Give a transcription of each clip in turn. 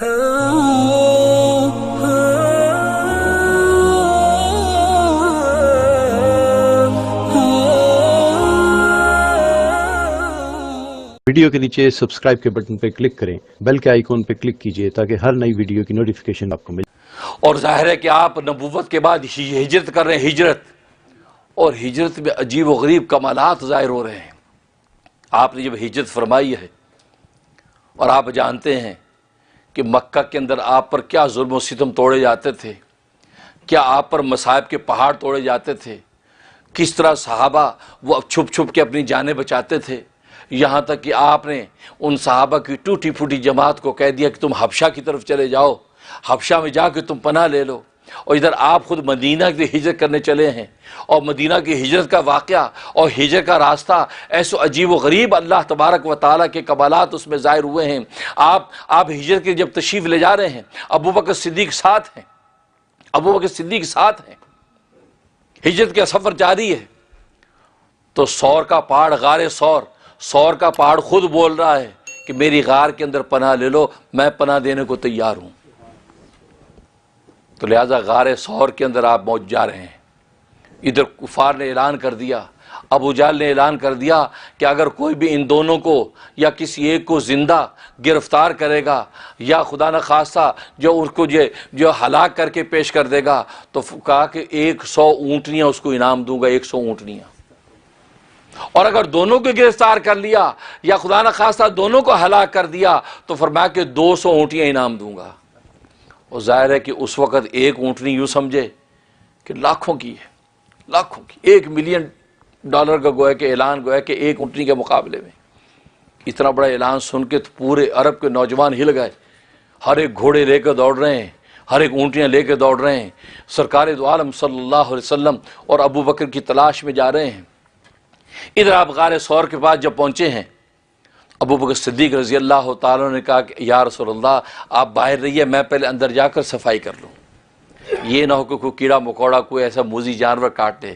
Video کے نیچے subscribe کے بٹن پہ کلک کریں، بیل کے آئیکن پہ کلک کیجئے تاکہ ہر نئی ویڈیو کی نوٹیفیکیشن آپ کو ملے۔ اور ظاہر ہے کہ آپ نبوت کے بعد ہجرت کر رہے ہیں، اور ہجرت میں عجیب و غریب کمالات ظاہر ہو رہے ہیں۔ آپ نے جب ہجرت فرمائی ہے اور آپ جانتے ہیں کہ مکہ کے اندر آپ پر کیا ظلم و ستم توڑے جاتے تھے، کیا آپ پر مصائب کے پہاڑ توڑے جاتے تھے، کس طرح صحابہ وہ چھپ چھپ کے اپنی جانیں بچاتے تھے، یہاں تک کہ آپ نے ان صحابہ کی ٹوٹی پھوٹی جماعت کو کہہ دیا کہ تم حبشہ کی طرف چلے جاؤ، حبشہ میں جا کے تم پناہ لے لو، اور ادھر آپ خود مدینہ کی ہجرت کرنے چلے ہیں، اور مدینہ کی ہجرت کا واقعہ اور ہجرت کا راستہ ایسو عجیب و غریب اللہ تبارک و تعالیٰ کے کمالات اس میں ظاہر ہوئے ہیں۔ آپ ہجرت کی جب تشریف لے جا رہے ہیں، ابو بکر صدیق ساتھ ہیں، ہجرت کا سفر جاری ہے، تو سور کا پہاڑ، غار سور کا پہاڑ خود بول رہا ہے کہ میری غار کے اندر پناہ لے لو، میں پناہ دینے کو تیار ہوں۔ تو لہٰذا غار سور کے اندر آپ پہنچ جا رہے ہیں۔ ادھر کفار نے اعلان کر دیا، ابو جہل نے اعلان کر دیا کہ اگر کوئی بھی ان دونوں کو یا کسی ایک کو زندہ گرفتار کرے گا یا خدا نخواستہ جو اس کو جو ہلاک کر کے پیش کر دے گا، تو کہا کہ 100 اونٹنیاں اس کو انعام دوں گا، 100 اونٹنیاں۔ اور اگر دونوں کو گرفتار کر لیا یا خدا نخواستہ دونوں کو ہلاک کر دیا تو فرمایا کہ 200 اونٹیاں انعام دوں گا۔ اور ظاہر ہے کہ اس وقت ایک اونٹنی یوں سمجھے کہ لاکھوں کی ہے، لاکھوں کی، $1 ملین کا گویا کہ اعلان گویا کہ ایک اونٹنی کے مقابلے میں۔ اتنا بڑا اعلان سن کے تو پورے عرب کے نوجوان ہل گئے، ہر ایک گھوڑے لے کے دوڑ رہے ہیں، ہر ایک اونٹیاں لے کے دوڑ رہے ہیں، سرکار دو عالم صلی اللہ علیہ وسلم اور ابو بکر کی تلاش میں جا رہے ہیں۔ ادھر آپ غار سور کے پاس جب پہنچے ہیں، ابو بکر صدیق رضی اللہ تعالیٰ نے کہا کہ یا رسول اللہ آپ باہر رہیے، میں پہلے اندر جا کر صفائی کر لوں، یہ نہ ہو کہ کوئی کیڑا مکوڑا کوئی ایسا موذی جانور کاٹ دے۔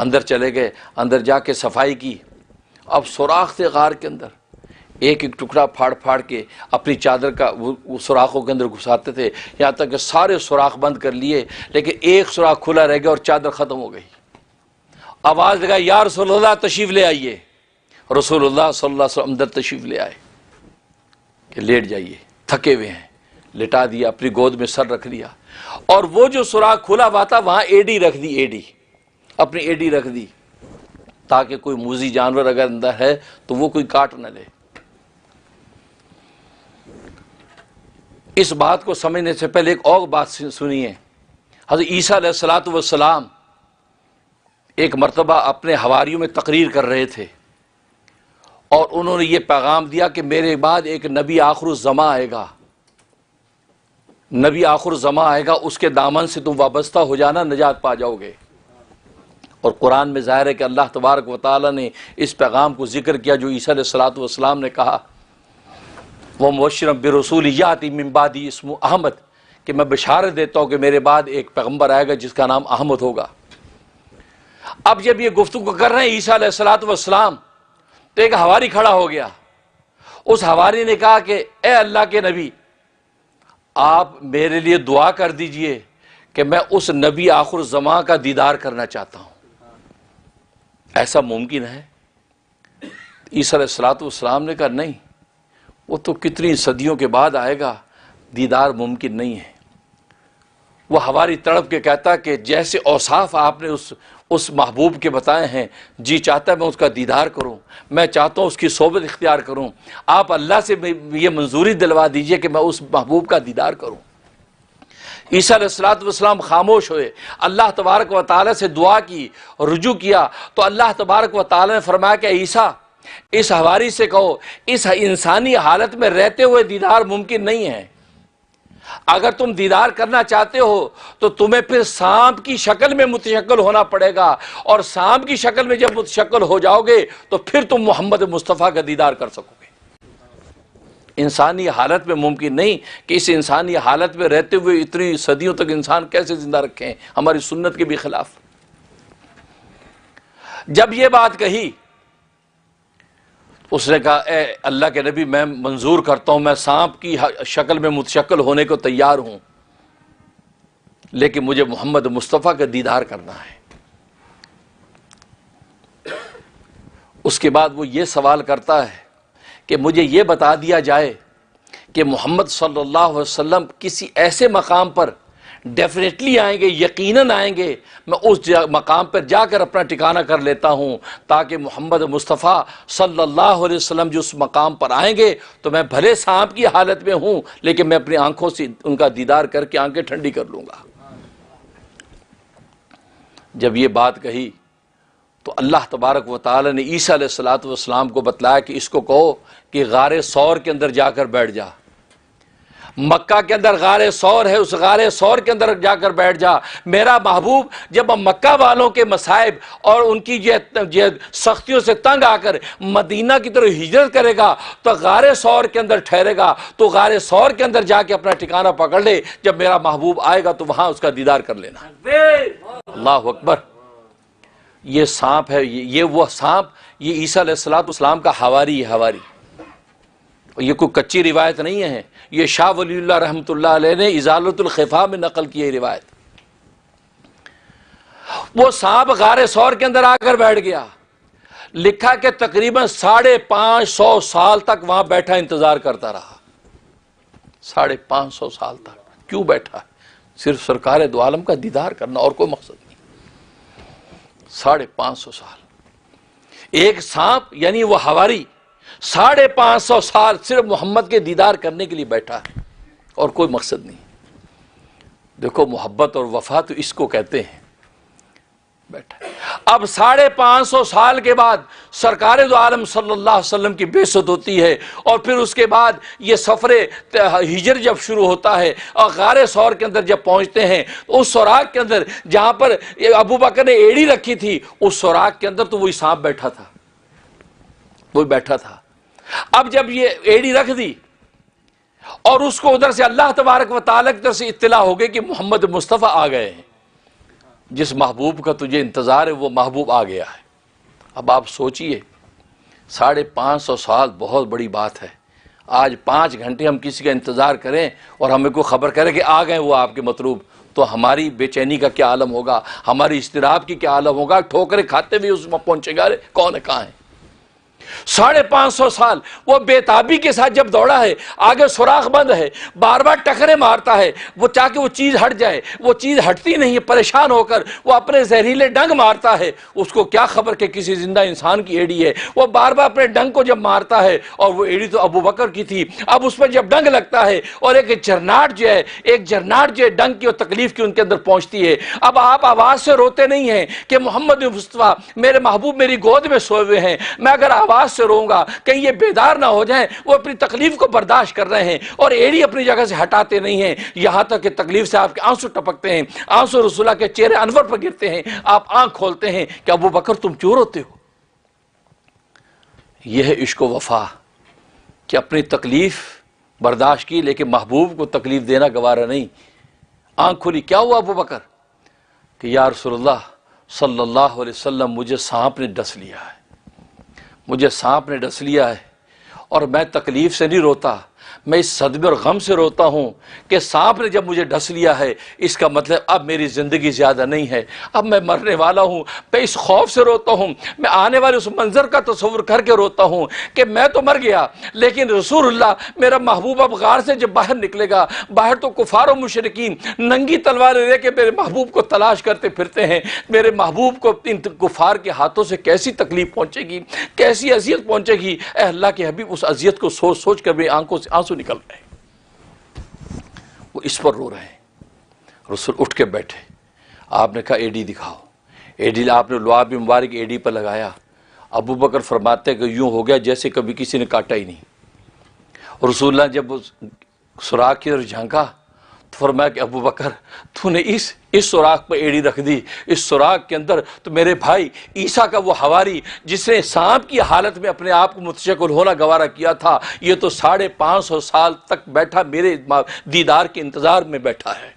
اندر چلے گئے، اندر جا کے صفائی کی۔ اب سوراخ تھے غار کے اندر، ایک ایک ٹکڑا پھاڑ پھاڑ کے اپنی چادر کا وہ سوراخوں کے اندر گھساتے تھے، یہاں تک کہ سارے سوراخ بند کر لیے، لیکن ایک سوراخ کھلا رہ گیا اور چادر ختم ہو گئی۔ آواز لگا یا رسول اللہ تشریف لے آئیے۔ رسول اللہ صلی اللہ علیہ وسلم اندر تشریف لے آئے کہ لیٹ جائیے، تھکے ہوئے ہیں، لٹا دیا، اپنی گود میں سر رکھ لیا، اور وہ جو سوراخ کھلا ہوا تھا وہاں ایڈی رکھ دی، اپنی ایڈی رکھ دی تاکہ کوئی موذی جانور اگر اندر ہے تو وہ کوئی کاٹ نہ لے۔ اس بات کو سمجھنے سے پہلے ایک اور بات سنیے۔ حضرت عیسیٰ علیہ السلام ایک مرتبہ اپنے حواریوں میں تقریر کر رہے تھے، اور انہوں نے یہ پیغام دیا کہ میرے بعد ایک نبی آخر الزماں آئے گا، نبی آخر الزماں آئے گا، اس کے دامن سے تم وابستہ ہو جانا، نجات پا جاؤ گے۔ اور قرآن میں ظاہر ہے کہ اللہ تبارک و تعالیٰ نے اس پیغام کو ذکر کیا جو عیسیٰ علیہ السلام نے کہا، وَمُبَشِّرًا بِرَسُولٍ يَأْتِي مِن بَعْدِهِ اسْمُهُ احمد، کہ میں بشارت دیتا ہوں کہ میرے بعد ایک پیغمبر آئے گا جس کا نام احمد ہوگا۔ اب جب یہ گفتگو کر رہے ہیں عیسیٰ علیہ السلام، تو ایک حواری کھڑا ہو گیا۔ اس حواری نے کہا کہ اے اللہ کے نبی، آپ میرے لیے دعا کر دیجئے کہ میں اس نبی آخر الزمان کا دیدار کرنا چاہتا ہوں۔ ایسا ممکن ہے؟ عیسیٰ علیہ السلام نے کہا نہیں، وہ تو کتنی صدیوں کے بعد آئے گا، دیدار ممکن نہیں ہے۔ وہ حواری تڑپ کے کہتا کہ جیسے اوصاف آپ نے اس محبوب کے بتائے ہیں، جی چاہتا ہے میں اس کا دیدار کروں، میں چاہتا ہوں اس کی صحبت اختیار کروں، آپ اللہ سے یہ منظوری دلوا دیجئے کہ میں اس محبوب کا دیدار کروں۔ عیسیٰ علیہ السلام خاموش ہوئے، اللہ تبارک و تعالیٰ سے دعا کی، رجوع کیا، تو اللہ تبارک و تعالیٰ نے فرمایا کہ عیسیٰ اس حواری سے کہو اس انسانی حالت میں رہتے ہوئے دیدار ممکن نہیں ہے، اگر تم دیدار کرنا چاہتے ہو تو تمہیں پھر سانپ کی شکل میں متشکل ہونا پڑے گا، اور سانپ کی شکل میں جب متشکل ہو جاؤ گے تو پھر تم محمد مصطفیٰ کا دیدار کر سکو گے۔ انسانی حالت میں ممکن نہیں کہ اس انسانی حالت میں رہتے ہوئے اتنی صدیوں تک انسان کیسے زندہ رکھیں، ہماری سنت کے بھی خلاف۔ جب یہ بات کہی اس نے کہا اے اللہ کے نبی میں منظور کرتا ہوں، میں سانپ کی شکل میں متشکل ہونے کو تیار ہوں، لیکن مجھے محمد مصطفیٰ کا دیدار کرنا ہے۔ اس کے بعد وہ یہ سوال کرتا ہے کہ مجھے یہ بتا دیا جائے کہ محمد صلی اللہ علیہ وسلم کسی ایسے مقام پر ڈیفینیٹلی آئیں گے، یقیناً آئیں گے، میں اس مقام پر جا کر اپنا ٹھکانہ کر لیتا ہوں تاکہ محمد مصطفیٰ صلی اللہ علیہ وسلم جو اس مقام پر آئیں گے تو میں بھلے سانپ کی حالت میں ہوں لیکن میں اپنی آنکھوں سے ان کا دیدار کر کے آنکھیں ٹھنڈی کر لوں گا۔ جب یہ بات کہی تو اللہ تبارک و تعالی نے عیسیٰ علیہ السلام کو بتلایا کہ اس کو کہو کہ غار ثور کے اندر جا کر بیٹھ جا، مکہ کے اندر غار ثور ہے، اس غار ثور کے اندر جا کر بیٹھ جا۔ میرا محبوب جب مکہ والوں کے مصائب اور ان کی یہ سختیوں سے تنگ آ کر مدینہ کی طرف ہجرت کرے گا تو غار ثور کے اندر ٹھہرے گا، تو غار ثور کے اندر جا کے اپنا ٹھکانہ پکڑ لے، جب میرا محبوب آئے گا تو وہاں اس کا دیدار کر لینا۔ اللہ اکبر۔ یہ سانپ ہے، یہ وہ سانپ، یہ عیسیٰ علیہ السلام کا حواری ہے، حواری۔ یہ کوئی کچی روایت نہیں ہے، یہ شاہ ولی اللہ رحمۃ اللہ علیہ نے ازالۃ الخفا میں نقل کی ہے روایت۔ وہ سانپ غار ثور کے اندر آ کر بیٹھ گیا، لکھا کہ تقریباً 550 سال تک وہاں بیٹھا انتظار کرتا رہا۔ 550 سال تک کیوں بیٹھا؟ صرف سرکار دو عالم کا دیدار کرنا، اور کوئی مقصد نہیں۔ 550 سال ایک سانپ یعنی وہ حواری 550 سال صرف محمد کے دیدار کرنے کے لیے بیٹھا ہے اور کوئی مقصد نہیں۔ دیکھو محبت اور وفا تو اس کو کہتے ہیں۔ بیٹھا اب 550 سال کے بعد سرکار دو عالم صلی اللہ علیہ وسلم کی بعثت ہوتی ہے، اور پھر اس کے بعد یہ سفر ہجر جب شروع ہوتا ہے اور غار ثور کے اندر جب پہنچتے ہیں تو اس سوراخ کے اندر جہاں پر ابو بکر نے ایڑی رکھی تھی اس سوراخ کے اندر تو وہی سانپ بیٹھا تھا، وہی بیٹھا تھا۔ اب جب یہ ایڑی رکھ دی اور اس کو ادھر سے اللہ تبارک و تعالیٰ کی طرف سے اطلاع ہو گئی کہ محمد مصطفیٰ آ گئے ہیں، جس محبوب کا تجھے انتظار ہے وہ محبوب آ گیا ہے۔ اب آپ سوچئے 550 سال بہت بڑی بات ہے۔ آج 5 گھنٹے ہم کسی کا انتظار کریں اور ہمیں کوئی خبر کرے کہ آ گئے وہ آپ کے مطلوب، تو ہماری بے چینی کا کیا عالم ہوگا، ہماری اضطراب کی کیا عالم ہوگا، ٹھوکریں کھاتے ہوئے اس میں پہنچے گا، ارے کون ہے کہاں ہے۔ 550 سال وہ بے تابی کے ساتھ جب دوڑا ہے، آگے سوراخ بند ہے، بار بار ٹکرے مارتا ہے وہ تاکہ وہ چیز ہٹ جائے، وہ چیز ہٹتی نہیں ہے، پریشان ہو کر وہ اپنے زہریلے ڈنگ مارتا ہے۔ اس کو کیا خبر کہ کسی زندہ انسان کی ایڑی ہے، وہ بار بار اپنے ڈنگ کو جب مارتا ہے، اور وہ ایڑی تو ابو بکر کی تھی، اب اس پر جب ڈنگ لگتا ہے اور ایک جرناٹ جو ہے ڈنگ کی اور تکلیف کی ان کے اندر پہنچتی ہے۔ اب آپ آواز سے روتے نہیں ہیں کہ محمد مصطفیٰ میرے محبوب میری گود میں سوئے ہوئے ہیں، میں اگر آواز سے روؤں گا کہیں یہ بیدار نہ ہو جائیں۔ وہ اپنی تکلیف کو برداشت کر رہے ہیں اور ایڑی اپنی جگہ سے ہٹاتے نہیں ہیں، یہاں تک کہ تکلیف سے آپ کے آنسو ٹپکتے ہیں، آنسو رسول اللہ کے چہرے انور پر گرتے ہیں، آپ آنکھ کھولتے ہیں کہ ابو بکر تم کیوں روتے ہو؟ یہ ہے عشق و وفا کہ اپنی تکلیف برداشت کی لیکن محبوب کو تکلیف دینا گوارا نہیں۔ آنکھ کھلی، کیا ہوا ابو بکر؟ کہ یا رسول اللہ صلی اللہ علیہ وسلم مجھے سانپ نے ڈس لیا ہے، مجھے سانپ نے ڈس لیا ہے، اور میں تکلیف سے نہیں روتا، میں اس صدمے اور غم سے روتا ہوں کہ سانپ نے جب مجھے ڈس لیا ہے، اس کا مطلب اب میری زندگی زیادہ نہیں ہے، اب میں مرنے والا ہوں۔ میں اس خوف سے روتا ہوں، میں آنے والے اس منظر کا تصور کر کے روتا ہوں کہ میں تو مر گیا لیکن رسول اللہ میرا محبوب اب غار سے جب باہر نکلے گا، باہر تو کفار و مشرکین ننگی تلواریں لے کے میرے محبوب کو تلاش کرتے پھرتے ہیں، میرے محبوب کو ان کفار کے ہاتھوں سے کیسی تکلیف پہنچے گی، کیسی اذیت پہنچے گی۔ اے اللہ کے حبیب اس اذیت کو سوچ سوچ کر میری آنکھوں سے آنسو نکل رہے ہیں، وہ اس پر رو رہے ہیں۔ رسول اٹھ کے بیٹھے، آپ نے کہا ایڈی دکھاؤ۔ ایڈی آپ نے لعاب مبارک ایڈی پر لگایا۔ ابو بکر فرماتے کہ یوں ہو گیا جیسے کبھی کسی نے کاٹا ہی نہیں۔ رسول اللہ جب سوراخ کی طرف جھانکا تو فرمایا کہ ابو بکر تو نے اس سوراخ پر ایڑی رکھ دی، اس سوراخ کے اندر تو میرے بھائی عیسیٰ کا وہ حواری جس نے سانپ کی حالت میں اپنے آپ کو متشکل ہونا گوارا کیا تھا، یہ تو 550 سال تک بیٹھا میرے دیدار کے انتظار میں بیٹھا ہے۔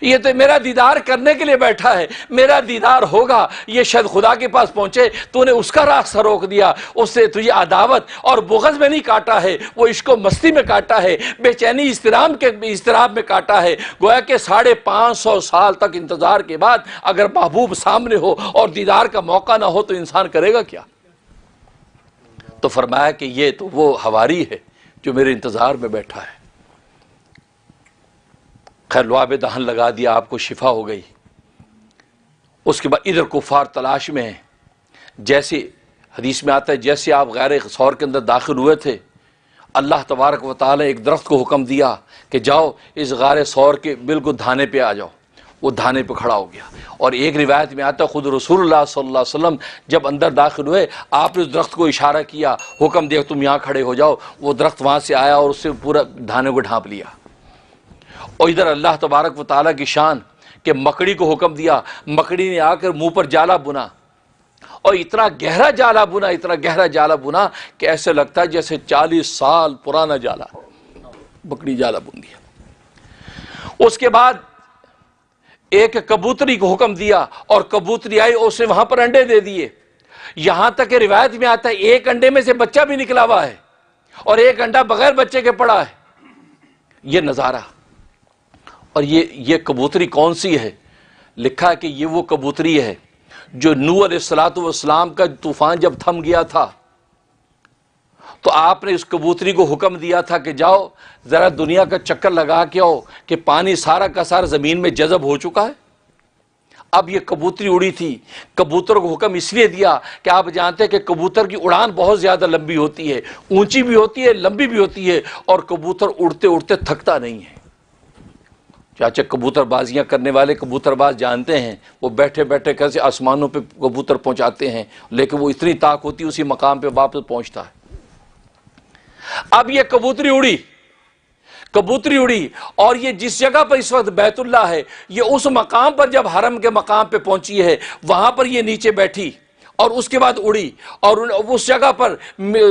یہ تو میرا دیدار کرنے کے لیے بیٹھا ہے، میرا دیدار ہوگا، یہ شاید خدا کے پاس پہنچے، تو نے اس کا راستہ روک دیا، اس سے تجھے عداوت اور بغض میں نہیں کاٹا ہے، وہ عشق و مستی میں کاٹا ہے، بے چینی اضطراب میں کاٹا ہے۔ گویا کہ 550 سال تک انتظار کے بعد اگر محبوب سامنے ہو اور دیدار کا موقع نہ ہو تو انسان کرے گا کیا؟ تو فرمایا کہ یہ تو وہ حواری ہے جو میرے انتظار میں بیٹھا ہے۔ خیر لعاب دہن لگا دیا، آپ کو شفا ہو گئی۔ اس کے بعد ادھر کفار تلاش میں ہیں، جیسے حدیث میں آتا ہے جیسے آپ غیر ثور کے اندر داخل ہوئے تھے، اللہ تبارک و تعالی ایک درخت کو حکم دیا کہ جاؤ اس غار ثور کے بالکل دھانے پہ آ جاؤ، وہ دھانے پہ کھڑا ہو گیا۔ اور ایک روایت میں آتا ہے خود رسول اللہ صلی اللہ علیہ وسلم جب اندر داخل ہوئے، آپ نے اس درخت کو اشارہ کیا، حکم دیا تم یہاں کھڑے ہو جاؤ، وہ درخت وہاں سے آیا اور اس سے پورا دھانے کو ڈھانپ لیا۔ اور ادھر اللہ تبارک و تعالیٰ کی شان کہ مکڑی کو حکم دیا، مکڑی نے آ کر منہ پر جالا بنا، اور اتنا گہرا جالا بنا کہ ایسے لگتا ہے جیسے 40 سال پرانا جالا، مکڑی جالا بن دیا۔ اس کے بعد ایک کبوتری کو حکم دیا اور کبوتری آئی، اس نے وہاں پر انڈے دے دیے، یہاں تک کہ روایت میں آتا ہے ایک انڈے میں سے بچہ بھی نکلا ہوا ہے اور ایک انڈا بغیر بچے کے پڑا ہے۔ یہ نظارہ، اور یہ کبوتری کون سی ہے؟ لکھا ہے کہ یہ وہ کبوتری ہے جو نوح علیہ السلام کا طوفان جب تھم گیا تھا تو آپ نے اس کبوتری کو حکم دیا تھا کہ جاؤ ذرا دنیا کا چکر لگا کے آؤ کہ پانی سارا کا سارا زمین میں جذب ہو چکا ہے۔ اب یہ کبوتری اڑی تھی، کبوتر کو حکم اس لیے دیا کہ آپ جانتے ہیں کہ کبوتر کی اڑان بہت زیادہ لمبی ہوتی ہے، اونچی بھی ہوتی ہے، لمبی بھی ہوتی ہے، اور کبوتر اڑتے اڑتے تھکتا نہیں ہے۔ چاچا کبوتر بازیاں کرنے والے کبوتر باز جانتے ہیں، وہ بیٹھے بیٹھے کیسے آسمانوں پہ کبوتر پہنچاتے ہیں، لیکن وہ اتنی طاقت ہوتی ہے اسی مقام پہ واپس پہنچتا ہے۔ اب یہ کبوتری اڑی اور یہ جس جگہ پر اس وقت بیت اللہ ہے، یہ اس مقام پر جب حرم کے مقام پہ پہنچی ہے وہاں پر یہ نیچے بیٹھی اور اس کے بعد اڑی، اور اس جگہ پر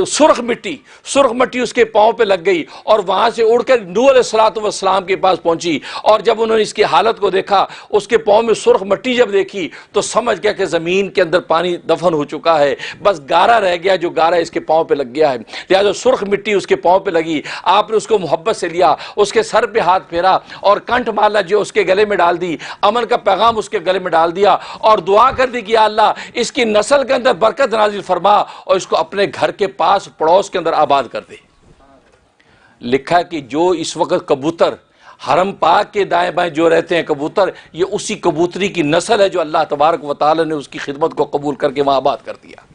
سرخ مٹی اس کے پاؤں پہ لگ گئی، اور وہاں سے اڑ کر نوح علیہ السلام کے پاس پہنچی، اور جب انہوں نے اس کی حالت کو دیکھا، اس کے پاؤں میں سرخ مٹی جب دیکھی تو سمجھ گیا کہ زمین کے اندر پانی دفن ہو چکا ہے، بس گارا رہ گیا جو گارا اس کے پاؤں پہ لگ گیا ہے، لہٰذا سرخ مٹی اس کے پاؤں پہ لگی، آپ نے اس کو محبت سے لیا، اس کے سر پہ ہاتھ پھیرا اور کنٹھ مالا جو اس کے گلے میں ڈال دی، امن کا پیغام اس کے گلے میں ڈال دیا، اور دعا کر دی کہ یا اللہ اس کی نسل کے اندر برکت نازل فرما اور اس کو اپنے گھر کے پاس پڑوس کے اندر آباد کر دے۔ لکھا ہے کہ جو اس وقت کبوتر حرم پاک کے دائیں بائیں جو رہتے ہیں کبوتر، یہ اسی کبوتری کی نسل ہے جو اللہ تبارک و تعالی نے اس کی خدمت کو قبول کر کے وہاں آباد کر دیا۔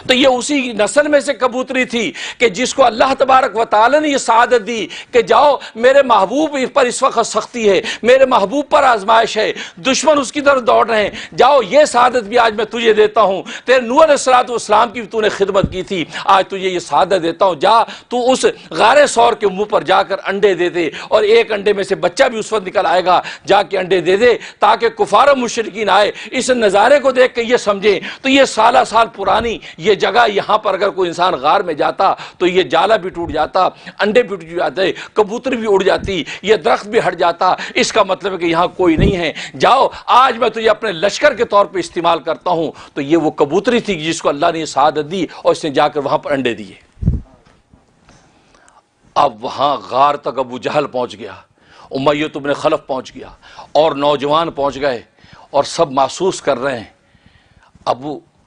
تو یہ اسی نسل میں سے کبوتری تھی کہ جس کو اللہ تبارک و تعالی نے یہ سعادت دی کہ جاؤ میرے محبوب پر اس وقت سختی ہے، میرے محبوب پر آزمائش ہے، دشمن اس کی طرف دوڑ رہے ہیں، جاؤ یہ سعادت بھی آج میں تجھے دیتا ہوں، تیرے نوح علیہ السلام کی بھی تو نے خدمت کی تھی، آج تجھے یہ سعادت دیتا ہوں، جا تو اس غار ثور کے منہ پر جا کر انڈے دے دے، اور ایک انڈے میں سے بچہ بھی اس وقت نکل آئے گا، جا کے انڈے دے دے تاکہ کفار و مشرکین آئے اس نظارے کو دیکھ کے یہ سمجھیں۔ تو یہ سالہ سال پرانی یہ جگہ، یہاں پر اگر کوئی انسان غار میں جاتا تو یہ جالا بھی ٹوٹ جاتا، انڈے بھی ٹوٹ جاتے، کبوتر بھی اڑ جاتی، یہ درخت بھی ہٹ جاتا، اس کا مطلب ہے کہ یہاں کوئی نہیں ہے، جاؤ آج میں تجھے اپنے لشکر کے طور پہ استعمال کرتا ہوں۔ تو یہ وہ کبوتری تھی جس کو اللہ نے یہ سعادت دی اور اس نے جا کر وہاں پر انڈے دیے۔ اب وہاں غار تک ابو جہل پہنچ گیا، امیہ بن خلف پہنچ گیا، اور نوجوان پہنچ گئے، اور سب محسوس کر رہے ہیں۔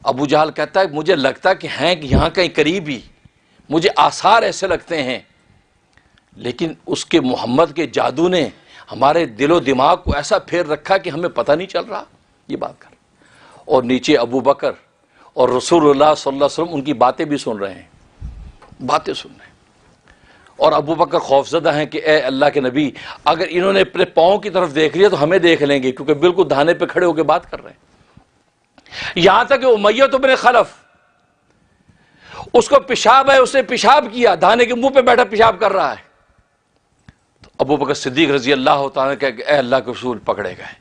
ابو جہل کہتا ہے مجھے لگتا کہ ہیں کہ یہاں کہیں قریب ہی، مجھے آثار ایسے لگتے ہیں، لیکن اس کے محمد کے جادو نے ہمارے دل و دماغ کو ایسا پھیر رکھا کہ ہمیں پتہ نہیں چل رہا یہ بات کر۔ اور نیچے ابو بکر اور رسول اللہ صلی اللہ علیہ وسلم ان کی باتیں بھی سن رہے ہیں، اور ابو بکر خوفزدہ ہیں کہ اے اللہ کے نبی اگر انہوں نے اپنے پاؤں کی طرف دیکھ لیا تو ہمیں دیکھ لیں گے، کیونکہ بالکل دھانے پہ کھڑے ہو کے بات کر رہے ہیں۔ یہاں تک کہ امیہ بن خلف اس کو پیشاب ہے، اس نے پیشاب کیا، دھانے کے منہ پہ بیٹھا پیشاب کر رہا ہے، تو ابو بکر صدیق رضی اللہ تعالیٰ نے کہا کہ اے اللہ کے رسول پکڑے گئے،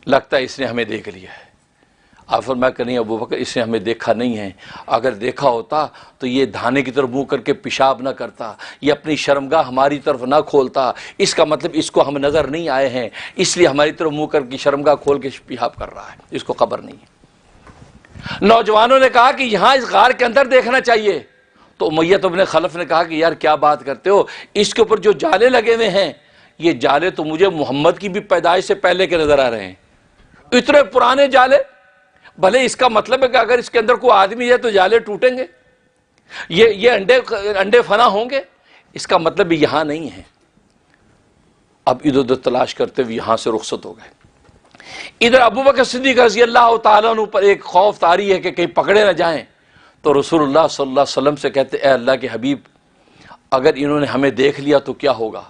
لگتا ہے اس نے ہمیں دیکھ لیا ہے۔ آپ فرمایا کہ نہیں ابو بکر اس نے ہمیں دیکھا نہیں ہے، اگر دیکھا ہوتا تو یہ دھانے کی طرف منہ کر کے پیشاب نہ کرتا، یہ اپنی شرمگاہ ہماری طرف نہ کھولتا، اس کا مطلب اس کو ہم نظر نہیں آئے ہیں اس لیے ہماری طرف منہ کر کے شرمگاہ کھول کے پیشاب کر رہا ہے، اس کو خبر نہیں ہے۔ نوجوانوں نے کہا کہ یہاں اس غار کے اندر دیکھنا چاہیے، تو امیہ ابن خلف نے کہا کہ یار کیا بات کرتے ہو، اس کے اوپر جو جالے لگے ہوئے ہیں یہ جالے تو مجھے محمد کی بھی پیدائش سے پہلے کے نظر آ رہے ہیں، اتنے پرانے جالے، بھلے اس کا مطلب ہے کہ اگر اس کے اندر کوئی آدمی ہے تو جالے ٹوٹیں گے، یہ انڈے فنا ہوں گے، اس کا مطلب یہاں نہیں ہے۔ اب ادھر ادھر تلاش کرتے ہوئے یہاں سے رخصت ہو گئے۔ ادھر ابو بکر صدیق رضی اللہ تعالیٰ عنہ پر ایک خوف طاری ہے کہ کہیں پکڑے نہ جائیں، تو رسول اللہ صلی اللہ علیہ وسلم سے کہتے اے اللہ کے حبیب اگر انہوں نے ہمیں دیکھ لیا تو کیا ہوگا؟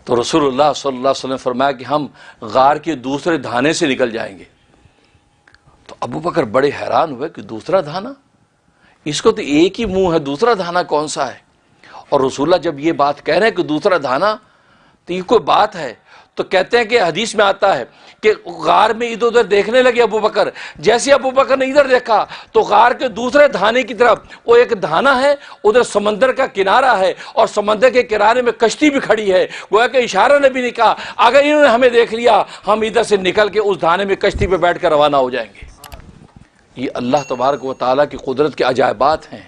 تو رسول اللہ صلی اللہ علیہ وسلم فرمایا کہ ہم غار کے دوسرے دھانے سے نکل جائیں گے۔ تو ابو بکر بڑے حیران ہوئے کہ دوسرا دھانا، اس کو تو ایک ہی منہ ہے، دوسرا دھانا کون سا ہے؟ اور رسول اللہ جب یہ بات کہہ رہے ہیں کہ دوسرا دھانا تو یہ کوئی بات ہے، تو کہتے ہیں کہ حدیث میں آتا ہے کہ غار میں ادھر ادھر دیکھنے لگے ابو بکر، جیسے ابو بکر نے ادھر دیکھا تو غار کے دوسرے دھانے کی طرف وہ ایک دھانا ہے، ادھر سمندر کا کنارہ ہے اور سمندر کے کنارے میں کشتی بھی کھڑی ہے، گویا کہ اشارہ نبی نے کہا اگر انہوں نے ہمیں دیکھ لیا ہم ادھر سے نکل کے اس دھانے میں کشتی پہ بیٹھ کر روانہ ہو جائیں گے۔ یہ اللہ تبارک و تعالیٰ کی قدرت کے عجائبات ہیں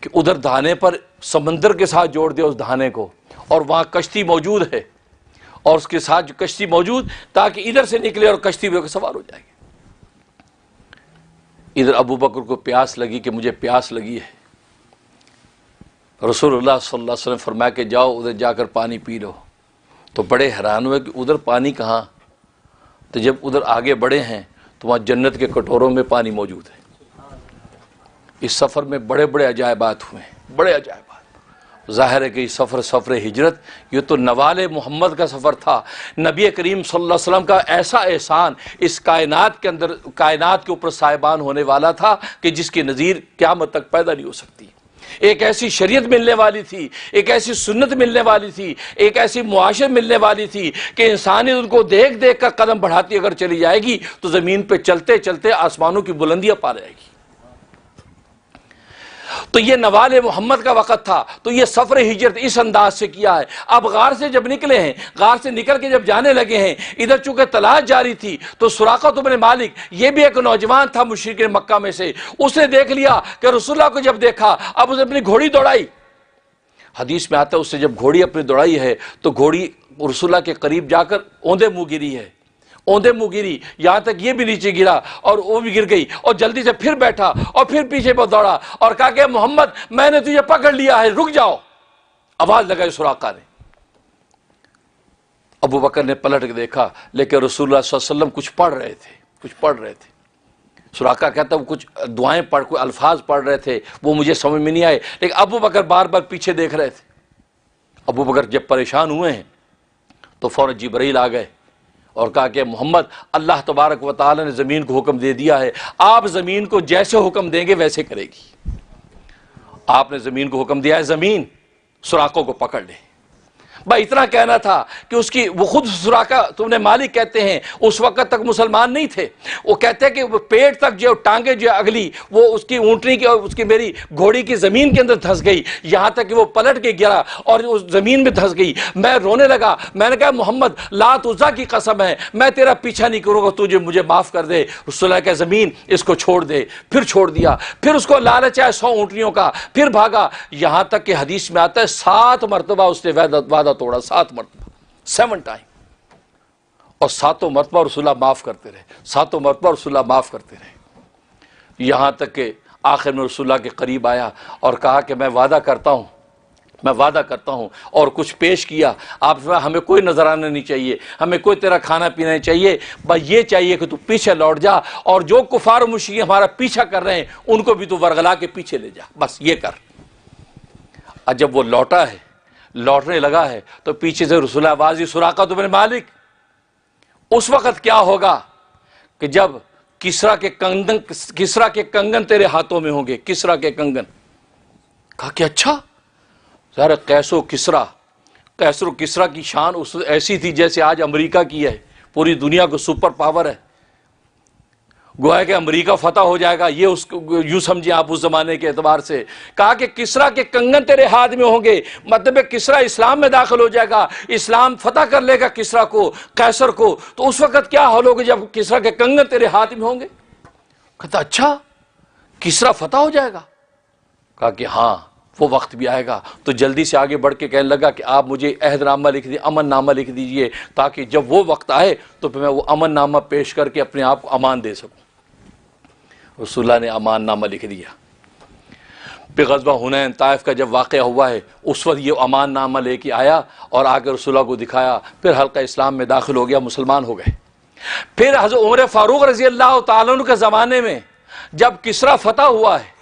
کہ ادھر دھانے پر سمندر کے ساتھ جوڑ دیا اس دھانے کو، اور وہاں کشتی موجود ہے اور اس کے ساتھ جو کشتی موجود تاکہ ادھر سے نکلے اور کشتی پہ سوار ہو جائے گا۔ ادھر ابو بکر کو پیاس لگی کہ مجھے پیاس لگی ہے، رسول اللہ صلی اللہ علیہ وسلم فرمایا کہ جاؤ ادھر جا کر پانی پی لو۔ تو بڑے حیران ہوئے کہ ادھر پانی کہاں؟ تو جب ادھر آگے بڑے ہیں تو وہاں جنت کے کٹوروں میں پانی موجود ہے۔ اس سفر میں بڑے بڑے عجائبات ہوئے ہیں، بڑے عجائبات۔ ظاہر ہے کہ یہ سفر ہجرت یہ تو نوال محمد کا سفر تھا، نبی کریم صلی اللہ علیہ وسلم کا ایسا احسان اس کائنات کے اندر، کائنات کے اوپر سائبان ہونے والا تھا کہ جس کی نظیر قیامت تک پیدا نہیں ہو سکتی۔ ایک ایسی شریعت ملنے والی تھی، ایک ایسی سنت ملنے والی تھی، ایک ایسی معاشرت ملنے والی تھی کہ انسانیت ان کو دیکھ دیکھ کر قدم بڑھاتی اگر چلی جائے گی تو زمین پہ چلتے چلتے آسمانوں کی بلندیاں پا جائے گی۔ تو یہ نوال محمد کا وقت تھا، تو یہ سفر ہجرت اس انداز سے کیا ہے۔ اب غار سے جب نکلے ہیں، غار سے نکل کے جب جانے لگے ہیں، ادھر چونکہ تلاش جاری تھی تو سراقہ بن مالک یہ بھی ایک نوجوان تھا مشرکین مکہ میں سے، اس نے دیکھ لیا کہ رسول اللہ کو جب دیکھا اب اس نے اپنی گھوڑی دوڑائی۔ حدیث میں آتا ہے اس نے جب گھوڑی اپنی دوڑائی ہے تو گھوڑی رسول اللہ کے قریب جا کر اوندے منہ گری ہے، اوندے منہ گری، یہاں تک یہ بھی نیچے گرا اور وہ بھی گر گئی، اور جلدی سے پھر بیٹھا اور پھر پیچھے پر دوڑا اور کہا کہ محمد میں نے تجھے پکڑ لیا ہے، رک جاؤ۔ آواز لگائی سراقہ نے۔ ابو بکر نے پلٹ کے دیکھا لیکن رسول اللہ صلی اللہ علیہ وسلم کچھ پڑھ رہے تھے۔ سراقہ کہتا وہ کچھ دعائیں پڑھ، کوئی الفاظ پڑھ رہے تھے، وہ مجھے سمجھ میں نہیں آئے، لیکن ابو بکر بار بار پیچھے دیکھ رہے تھے۔ ابو بکر جب پریشان ہوئے ہیں تو فوراً جبرائیل آ گئے اور کہا کہ محمد اللہ تبارک و تعالی نے زمین کو حکم دے دیا ہے، آپ زمین کو جیسے حکم دیں گے ویسے کرے گی۔ آپ نے زمین کو حکم دیا ہے زمین سراقوں کو پکڑ لے۔ بھائی اتنا کہنا تھا کہ اس کی وہ خود سراقہ تم نے مالک کہتے ہیں اس وقت تک مسلمان نہیں تھے، وہ کہتے ہیں کہ وہ پیٹ تک جو ٹانگیں جو اگلی وہ اس کی اونٹنی کی اور اس کی میری گھوڑی کی زمین کے اندر دھس گئی، یہاں تک کہ وہ پلٹ کے گرا اور اس زمین میں دھس گئی۔ میں رونے لگا، میں نے کہا محمد لات عزا کی قسم ہے میں تیرا پیچھا نہیں کروں گا، تجھے مجھے معاف کر دے۔ رسول اللہ کہ زمین اس کو چھوڑ دے، پھر چھوڑ دیا، پھر اس کو لالچ آیا 100 اونٹنیوں کا، پھر بھاگا، یہاں تک کہ حدیث میں آتا ہے 7 مرتبہ اس نے وعدہ توڑا، 7 مرتبہ، 7 ٹائم، اور 7 مرتبہ رسول اللہ معاف کرتے رہے، 7 مرتبہ رسول اللہ معاف کرتے رہے، یہاں تک کہ آخر میں رسول اللہ کے قریب آیا اور کہا کہ میں وعدہ کرتا ہوں اور کچھ پیش کیا۔ آپ ہمیں کوئی نظرانہ نہیں چاہیے، ہمیں کوئی تیرا کھانا پینا نہیں چاہیے، بس یہ چاہیے کہ تو پیچھے لوٹ جا اور جو کفار و مشرکین ہمارا پیچھا کر رہے ہیں ان کو بھی تو ورغلا کے پیچھے لے جا، بس یہ کر۔ اور جب وہ لوٹنے لگا ہے تو پیچھے سے رسول اللہ آواز سراقہ بن مالک اس وقت کیا ہوگا کہ جب کسرا کے کنگن تیرے ہاتھوں میں ہوں گے، کسرا کے کنگن۔ کہا کہ اچھا، ظاہر قیس و کسرا کی شان ایسی تھی جیسے آج امریکہ کی ہے، پوری دنیا کو سپر پاور ہے، گویا کہ امریکہ فتح ہو جائے گا، یہ اس کو یوں سمجھیں آپ اس زمانے کے اعتبار سے. کہا کہ کسریٰ کے کنگن تیرے ہاتھ میں ہوں گے، مطلب ہے کسریٰ اسلام میں داخل ہو جائے گا، اسلام فتح کر لے گا کسریٰ کو، قیصر کو. تو اس وقت کیا حال ہوگا جب کسریٰ کے کنگن تیرے ہاتھ میں ہوں گے؟ کہتا اچھا کسریٰ فتح ہو جائے گا؟ کہا کہ ہاں وہ وقت بھی آئے گا. تو جلدی سے آگے بڑھ کے کہنے لگا کہ آپ مجھے عہد نامہ لکھ دیجیے، امن نامہ لکھ دیجئے، تاکہ جب وہ وقت آئے تو پھر میں وہ امن نامہ پیش کر کے اپنے آپ کو امان دے سکوں. رسول اللہ نے امان نامہ لکھ دیا. پھر غزوہ حنین طائف کا جب واقعہ ہوا ہے اس وقت یہ امان نامہ لے کے آیا اور آ کے رسول اللہ کو دکھایا. پھر حلقہ اسلام میں داخل ہو گیا، مسلمان ہو گئے. پھر حضرت عمر فاروق رضی اللہ تعالیٰ عنہ کے زمانے میں جب کسریٰ فتح ہوا ہے،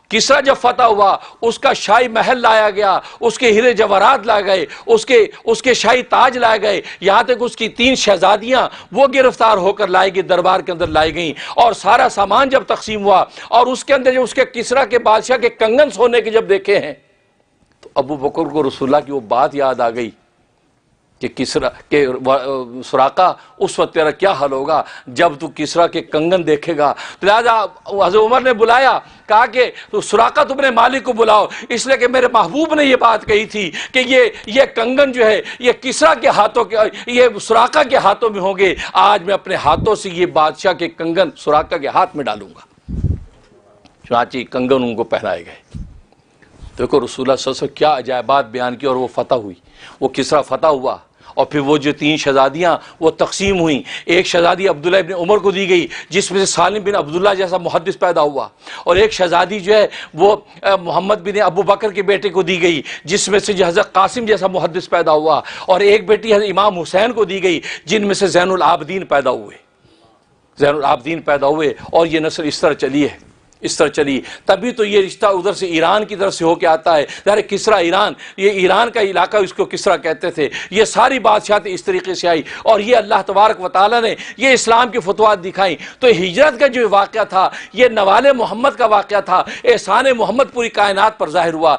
کسریٰ جب فتح ہوا اس کا شاہی محل لایا گیا، اس کے ہیرے جواہرات لائے گئے، اس کے شاہی تاج لائے گئے، یہاں تک اس کی 3 شہزادیاں وہ گرفتار ہو کر لائی گئی، دربار کے اندر لائی گئیں. اور سارا سامان جب تقسیم ہوا اور اس کے اندر جو اس کے کسریٰ کے بادشاہ کے کنگن سونے کے جب دیکھے ہیں تو ابو بکر کو رسول اللہ کی وہ بات یاد آ گئی کہ کسریٰ کہ سراقہ اس وقت تیرا کیا حال ہوگا جب تو کسریٰ کے کنگن دیکھے گا. لہذا حضرت عمر نے بلایا، کہا کہ سراقہ تم اپنے مالک کو بلاؤ، اس لیے کہ میرے محبوب نے یہ بات کہی تھی کہ یہ کنگن جو ہے یہ کسریٰ کے ہاتھوں کے، یہ سراقہ کے ہاتھوں میں ہوں گے. آج میں اپنے ہاتھوں سے یہ بادشاہ کے کنگن سراقہ کے ہاتھ میں ڈالوں گا. چنانچہ کنگن ان کو پہنائے گئے. دیکھو رسول اللہ صلی اللہ علیہ وسلم کیا عجائبات بیان کی، اور وہ فتح ہوئی، وہ کسریٰ فتح ہوا. اور پھر وہ جو 3 شہزادیاں وہ تقسیم ہوئیں. ایک شہزادی عبداللہ ابن عمر کو دی گئی جس میں سے سالم بن عبداللہ جیسا محدث پیدا ہوا، اور ایک شہزادی جو ہے وہ محمد بن ابو بکر کے بیٹے کو دی گئی جس میں سے حضرت قاسم جیسا محدث پیدا ہوا، اور ایک بیٹی حضرت امام حسین کو دی گئی جن میں سے زین العابدین پیدا ہوئے. زین العابدین پیدا ہوئے اور یہ نسل اس طرح چلی ہے، اس طرح چلی. تبھی تو یہ رشتہ ادھر سے ایران کی طرف سے ہو کے آتا ہے. ظاہر کسریٰ ایران، یہ ایران کا علاقہ اس کو کسریٰ کہتے تھے. یہ ساری بادشاہت اس طریقے سے آئی اور یہ اللہ تبارک و تعالیٰ نے یہ اسلام کی فتوحات دکھائیں. تو ہجرت کا جو واقعہ تھا یہ نوال محمد کا واقعہ تھا، احسان محمد پوری کائنات پر ظاہر ہوا.